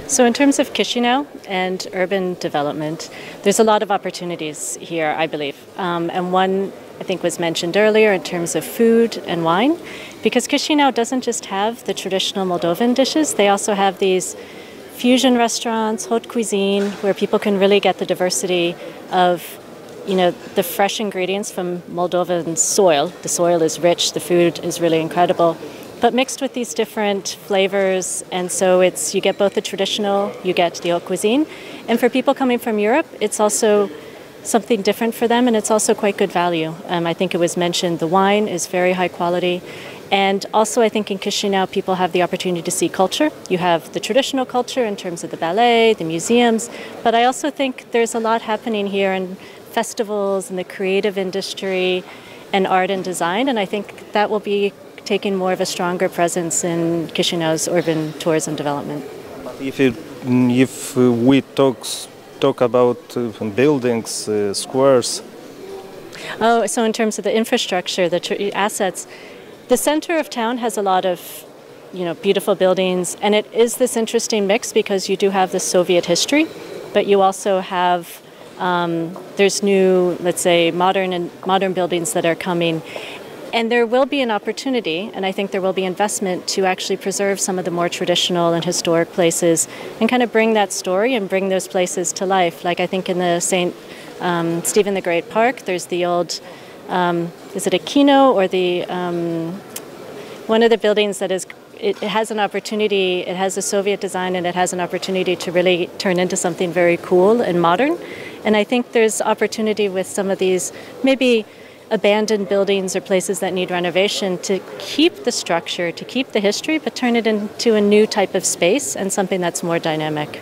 So in terms of Chișinău and urban development, there's a lot of opportunities here, I believe. And one, I think, was mentioned earlier in terms of food and wine, because Chișinău doesn't just have the traditional Moldovan dishes, they also have these fusion restaurants, haute cuisine, where people can really get the diversity of, you know, the fresh ingredients from Moldovan soil. The soil is rich, the food is really incredible, but mixed with these different flavors. And so you get both the traditional, you get the haute cuisine. And for people coming from Europe, it's also something different for them, and it's also quite good value. I think it was mentioned the wine is very high quality. And also I think in Chișinău people have the opportunity to see culture. You have the traditional culture in terms of the ballet, the museums, but I also think there's a lot happening here in festivals and the creative industry and art and design, and I think that will be taking more of a stronger presence in Chișinău's urban tourism development. If we talk about buildings, squares. Oh, so in terms of the infrastructure, the assets, the center of town has a lot of, you know, beautiful buildings, and it is this interesting mix because you do have the Soviet history, but you also have there's new, let's say, modern buildings that are coming. And there will be an opportunity, and I think there will be investment to actually preserve some of the more traditional and historic places and kind of bring that story and bring those places to life. Like I think in the St. Stephen the Great Park, there's the old, is it a kino or the, one of the buildings that is, it has an opportunity, it has a Soviet design and it has an opportunity to really turn into something very cool and modern. And I think there's opportunity with some of these maybe abandoned buildings or places that need renovation to keep the structure, to keep the history, but turn it into a new type of space and something that's more dynamic.